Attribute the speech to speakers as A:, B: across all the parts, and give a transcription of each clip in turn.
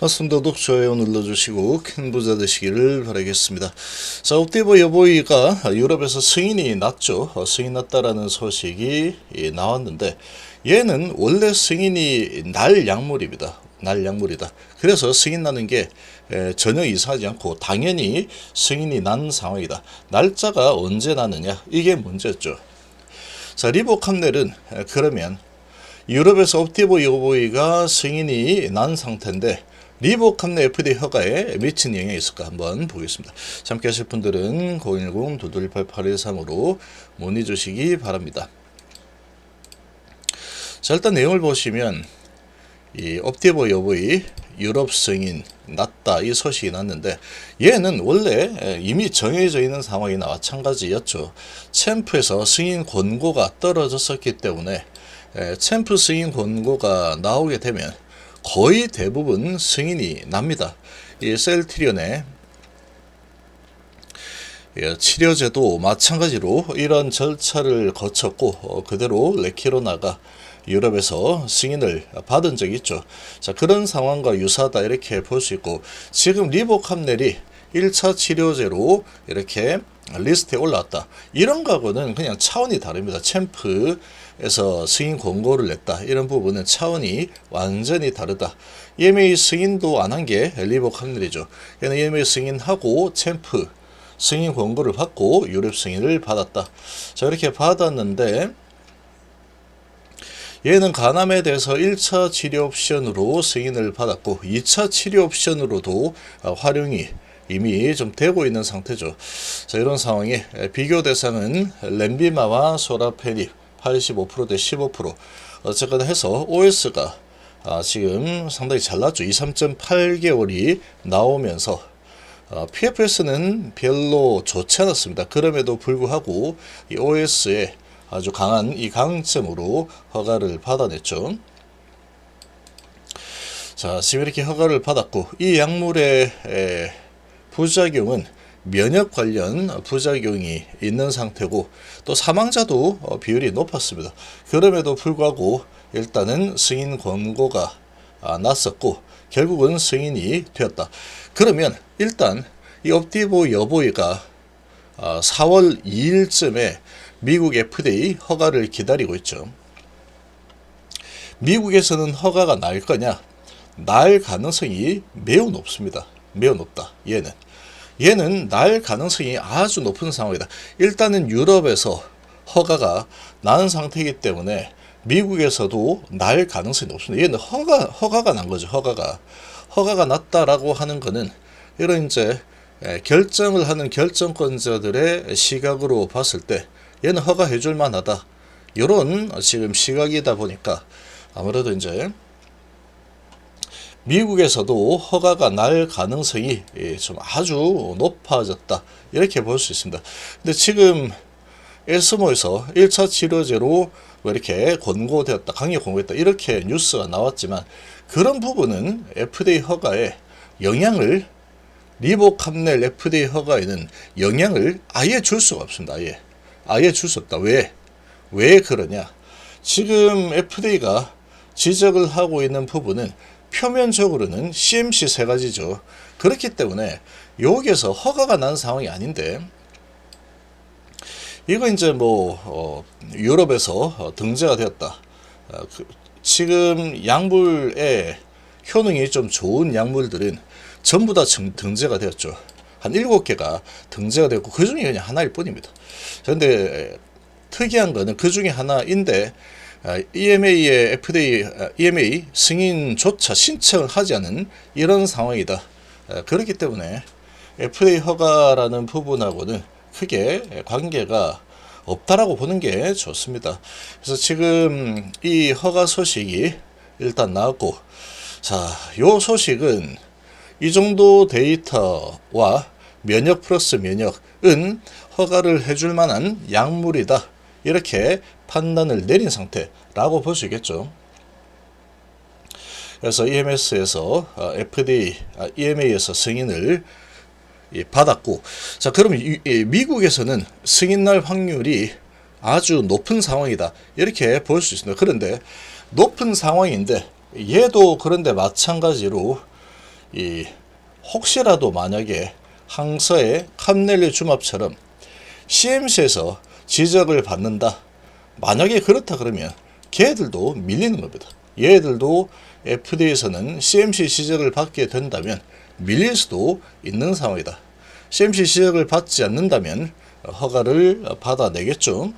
A: 구독, 좋아요 눌러주시고 큰 부자 되시기를 바라겠습니다. 자, 옵티버 여보이가 유럽에서 승인이 났죠. 승인 났다라는 소식이 나왔는데, 얘는 원래 승인이 날 약물입니다. 날 약물이다. 그래서 승인 나는 게 전혀 이상하지 않고 당연히 승인이 난 상황이다. 날짜가 언제 나느냐, 이게 문제였죠. 자, 리보캄넬은 그러면 유럽에서 옵티버 여보이가 승인이 난 상태인데 리보캄넬 FDA 허가에 미친 영향이 있을까 한번 보겠습니다. 함께 하실 분들은 010-228-8113으로 문의 주시기 바랍니다. 자, 일단 내용을 보시면 이 옵티버 여보이 유럽 승인 났다, 이 소식이 났는데, 얘는 원래 이미 정해져 있는 상황이나 마찬가지였죠. 챔프에서 승인 권고가 떨어졌었기 때문에 챔프 승인 권고가 나오게 되면 거의 대부분 승인이 납니다. 이 셀트리온의 치료제도 마찬가지로 이런 절차를 거쳤고 그대로 레키로나가 유럽에서 승인을 받은 적이 있죠. 자, 그런 상황과 유사하다 이렇게 볼 수 있고, 지금 리보캄넬이 1차 치료제로 이렇게 리스트에 올라왔다, 이런 거하고는 그냥 차원이 다릅니다. 챔프에서 승인 권고를 냈다, 이런 부분은 차원이 완전히 다르다. EMA 승인도 안 한 게 리보캄넬이죠. 얘는 EMA 승인하고 챔프 승인 권고를 받고 유럽 승인을 받았다. 자, 이렇게 받았는데 얘는 간암에 대해서 1차 치료 옵션으로 승인을 받았고 2차 치료 옵션으로도 활용이 이미 좀 되고 있는 상태죠. 자, 이런 상황에 비교 대상은 렌비마와 소라페닙 85% 대 15%, 어쨌거나 해서 OS가 지금 상당히 잘 나왔죠. 23.8개월이 나오면서 PFS는 별로 좋지 않았습니다. 그럼에도 불구하고 이 OS에 아주 강한 이 강점으로 허가를 받아냈죠. 자, 지금 이렇게 허가를 받았고, 이 약물의 부작용은 면역 관련 부작용이 있는 상태고, 또 사망자도 비율이 높았습니다. 그럼에도 불구하고 일단은 승인 권고가 났었고 결국은 승인이 되었다. 그러면 일단 이 옵티버 여보이가 4월 2일쯤에 미국 FDA 허가를 기다리고 있죠. 미국에서는 허가가 날 거냐? 날 가능성이 매우 높습니다. 매우 높다. 얘는 날 가능성이 아주 높은 상황이다. 일단은 유럽에서 허가가 난 상태이기 때문에 미국에서도 날 가능성이 높습니다. 얘는 허가가 난 거죠. 허가가 났다라고 하는 거는 이런 이제 결정을 하는 결정권자들의 시각으로 봤을 때 얘는 허가해 줄 만하다, 이런 지금 시각이다 보니까 아무래도 이제 미국에서도 허가가 날 가능성이 좀 아주 높아졌다, 이렇게 볼 수 있습니다. 근데 지금 에스모에서 1차 치료제로 이렇게 권고되었다, 강력 권고했다, 이렇게 뉴스가 나왔지만 그런 부분은 FDA 허가에 영향을, 리보캄넬 FDA 허가에는 영향을 아예 줄 수가 없습니다. 아예 줄 수 없다. 왜 그러냐? 지금 FDA가 지적을 하고 있는 부분은 표면적으로는 CMC 세 가지죠. 그렇기 때문에 여기에서 허가가 난 상황이 아닌데, 이거 이제 유럽에서 등재가 되었다. 지금 약물의 효능이 좀 좋은 약물들은 전부 다 등재가 되었죠. 한 7개가 등재가 되었고 그 중에 그냥 하나일 뿐입니다. 그런데 특이한 거는 그 중에 하나인데 EMA의 EMA 승인조차 신청을 하지 않은 이런 상황이다. 그렇기 때문에 FDA 허가라는 부분하고는 크게 관계가 없다라고 보는 게 좋습니다. 그래서 지금 이 허가 소식이 일단 나왔고, 자, 요 소식은 이 정도 데이터와 면역 플러스 면역은 허가를 해줄 만한 약물이다, 이렇게 판단을 내린 상태라고 볼 수 있겠죠. 그래서 EMS에서 EMA에서 승인을 받았고, 자, 그럼 미국에서는 승인 날 확률이 아주 높은 상황이다, 이렇게 볼 수 있습니다. 그런데 높은 상황인데 얘도 그런데 마찬가지로 이 혹시라도 만약에 항서의 캄넬리주맙처럼 CMC에서 지적을 받는다. 만약에 그렇다 그러면 걔들도 밀리는 겁니다. 얘들도 FDA에서는 CMC 지적을 받게 된다면 밀릴 수도 있는 상황이다. CMC 지적을 받지 않는다면 허가를 받아내겠죠.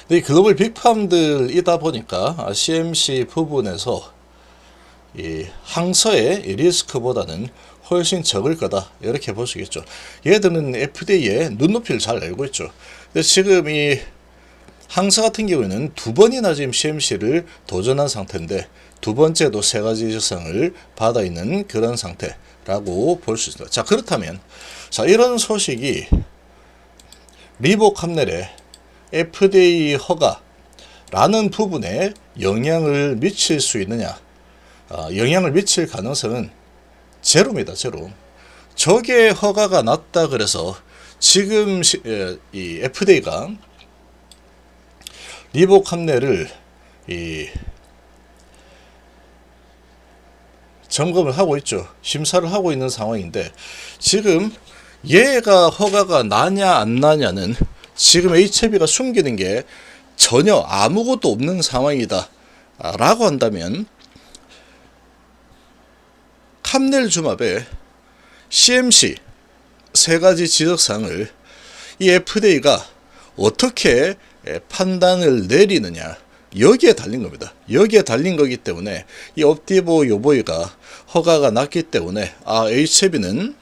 A: 근데 글로벌 빅팜들이다 보니까 CMC 부분에서 이 항서의 리스크보다는 훨씬 적을 거다 이렇게 볼 수 있겠죠. 얘들은 FDA의 눈높이를 잘 알고 있죠. 근데 지금 이 항서 같은 경우에는 두 번이나 지금 CMC를 도전한 상태인데 두 번째도 세 가지 지적상을 받아 있는 그런 상태라고 볼 수 있습니다. 자, 그렇다면 자, 이런 소식이 리보캄넬의 FDA 허가라는 부분에 영향을 미칠 수 있느냐? 영향을 미칠 가능성은 제로입니다. 제로. 저게 허가가 났다 그래서 지금 이 FDA가 리보캄넬을 점검을 하고 있죠. 심사를 하고 있는 상황인데 지금 얘가 허가가 나냐 안 나냐는 지금 HF가 숨기는 게 전혀 아무것도 없는 상황이다 라고 한다면 캄넬주맙의 CMC 세 가지 지적사항을 이 FDA가 어떻게 판단을 내리느냐 여기에 달린 겁니다. 여기에 달린 거기 때문에 이 옵디보 요보이가 허가가 났기 때문에 HF는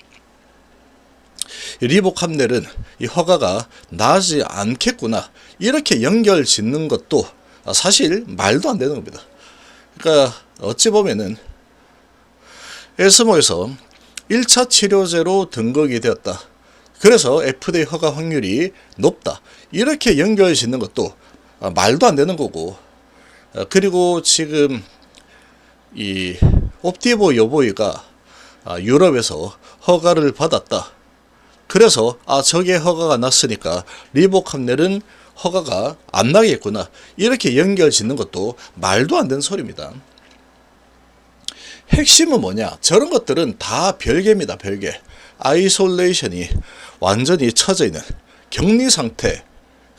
A: 리보캄넬은 이 허가가 나지 않겠구나 이렇게 연결 짓는 것도 사실 말도 안 되는 겁니다. 그러니까 어찌 보면은 에스모에서 1차 치료제로 등록이 되었다. 그래서 FDA 허가 확률이 높다. 이렇게 연결 짓는 것도 말도 안 되는 거고, 그리고 지금 이 옵디보 요보이가 유럽에서 허가를 받았다. 그래서 저게 허가가 났으니까 리보캄넬은 허가가 안 나겠구나 이렇게 연결 짓는 것도 말도 안 되는 소리입니다. 핵심은 뭐냐? 저런 것들은 다 별개입니다. 별개. 아이솔레이션이 완전히 처져 있는 격리 상태,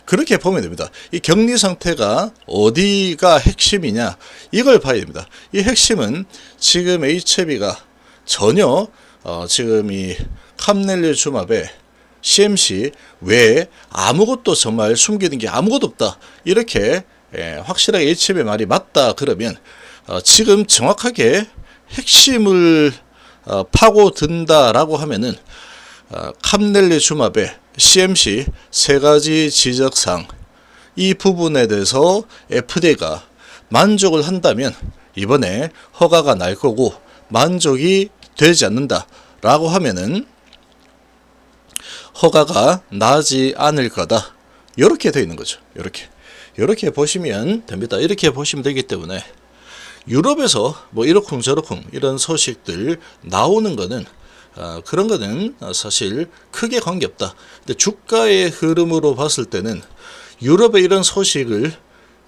A: 그렇게 보면 됩니다. 이 격리 상태가 어디가 핵심이냐 이걸 봐야 됩니다. 이 핵심은 지금 HF가 전혀 지금 이 캄넬리주맙의 CMC 외에 아무것도 정말 숨기는 게 아무것도 없다 이렇게 확실하게 HF의 말이 맞다 그러면 지금 정확하게 핵심을 파고든다라고 하면은 캄넬리주맙의 CMC 세 가지 지적사항 이 부분에 대해서 FDA가 만족을 한다면 이번에 허가가 날 거고, 만족이 되지 않는다라고 하면은 허가가 나지 않을 거다. 이렇게 되어 있는 거죠. 이렇게 보시면 됩니다. 이렇게 보시면 되기 때문에 유럽에서 뭐 이러쿵 저러쿵 이런 소식들 나오는 거는 그런 거는 사실 크게 관계없다. 근데 주가의 흐름으로 봤을 때는 유럽의 이런 소식을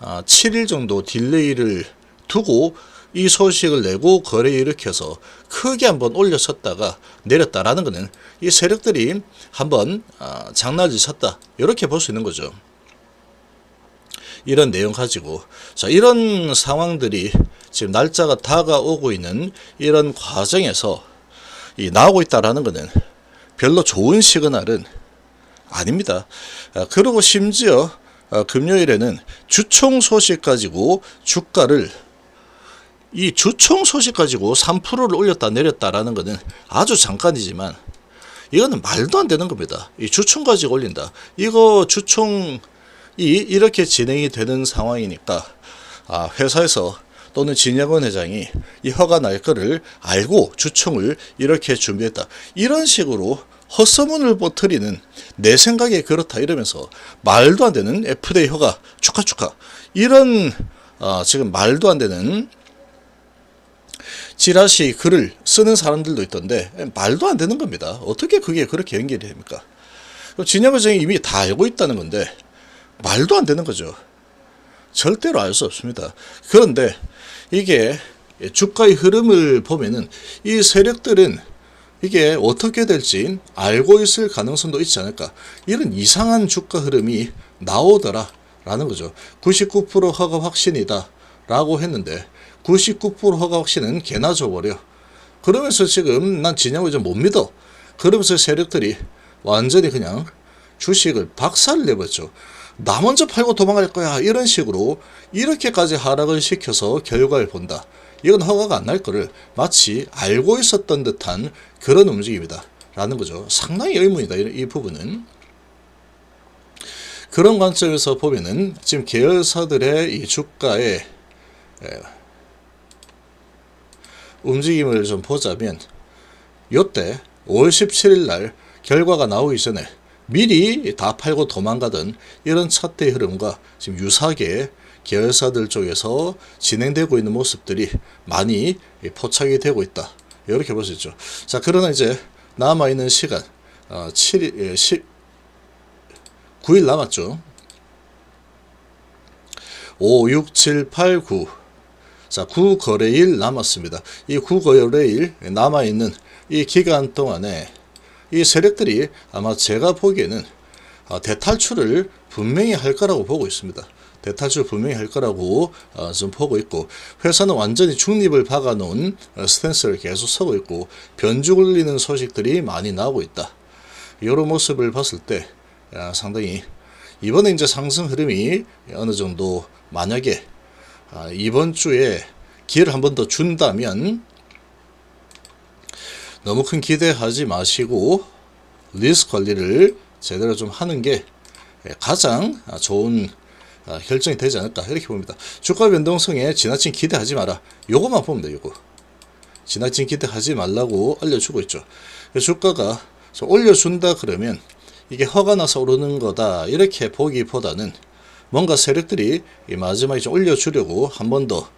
A: 7일 정도 딜레이를 두고 이 소식을 내고 거래에 일으켜서 크게 한번 올려섰다가 내렸다라는 것은 이 세력들이 한번 장난을 쳤다 이렇게 볼 수 있는 거죠. 이런 내용 가지고 자, 이런 상황들이 지금 날짜가 다가오고 있는 이런 과정에서 나오고 있다라는 것은 별로 좋은 시그널은 아닙니다. 그리고 심지어 금요일에는 주총 소식 가지고 주가를 이 주총 소식 가지고 3%를 올렸다 내렸다라는 것은 아주 잠깐이지만 이거는 말도 안 되는 겁니다. 이 주총 가지고 올린다. 이거 주총이 이렇게 진행이 되는 상황이니까 회사에서 또는 진양원 회장이 이 허가 날 거를 알고 주총을 이렇게 준비했다. 이런 식으로 헛소문을 퍼뜨리는 내 생각에 그렇다 이러면서 말도 안 되는 FDA 허가 축하 이런 지금 말도 안 되는 지라시 글을 쓰는 사람들도 있던데 말도 안 되는 겁니다. 어떻게 그게 그렇게 연결이 됩니까? 진양 회장이 이미 다 알고 있다는 건데 말도 안 되는 거죠. 절대로 알 수 없습니다. 그런데 이게 주가의 흐름을 보면은 이 세력들은 이게 어떻게 될지 알고 있을 가능성도 있지 않을까. 이런 이상한 주가 흐름이 나오더라 라는 거죠. 99% 허가 확신이다 라고 했는데 99% 허가 확신은 개나 줘버려. 그러면서 지금 난 진영을 좀 못 믿어. 그러면서 세력들이 완전히 그냥 주식을 박살을 내버렸죠. 나 먼저 팔고 도망갈 거야 이런 식으로 이렇게까지 하락을 시켜서 결과를 본다. 이건 허가가 안 날 거를 마치 알고 있었던 듯한 그런 움직임이다 라는 거죠. 상당히 의문이다 이 부분은. 그런 관점에서 보면은 지금 계열사들의 이 주가의 움직임을 좀 보자면 요때 5월 17일 날 결과가 나오기 전에 미리 다 팔고 도망가던 이런 차트의 흐름과 지금 유사하게 계열사들 쪽에서 진행되고 있는 모습들이 많이 포착이 되고 있다. 이렇게 볼 수 있죠. 자, 그러나 이제 남아있는 시간 9일 남았죠. 5, 6, 7, 8, 9. 자, 9거래일 남았습니다. 이 9거래일 남아있는 이 기간 동안에 이 세력들이 아마 제가 보기에는 대탈출을 분명히 할 거라고 보고 있습니다. 대탈출 분명히 할 거라고 좀 보고 있고, 회사는 완전히 중립을 박아놓은 스탠스를 계속 서고 있고 변죽 울리는 소식들이 많이 나오고 있다. 이런 모습을 봤을 때 상당히 이번에 이제 상승 흐름이 어느 정도 만약에 이번 주에 기회를 한 번 더 준다면 너무 큰 기대하지 마시고 리스크 관리를 제대로 좀 하는 게 가장 좋은 결정이 되지 않을까 이렇게 봅니다. 주가 변동성에 지나친 기대하지 마라. 요것만 보면 돼요. 요거 지나친 기대하지 말라고 알려주고 있죠. 주가가 올려준다 그러면 이게 허가 나서 오르는 거다 이렇게 보기보다는 뭔가 세력들이 마지막에 좀 올려주려고 한 번 더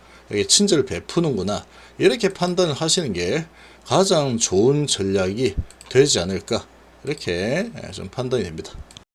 A: 친절을 베푸는구나 이렇게 판단을 하시는 게 가장 좋은 전략이 되지 않을까 이렇게 좀 판단이 됩니다.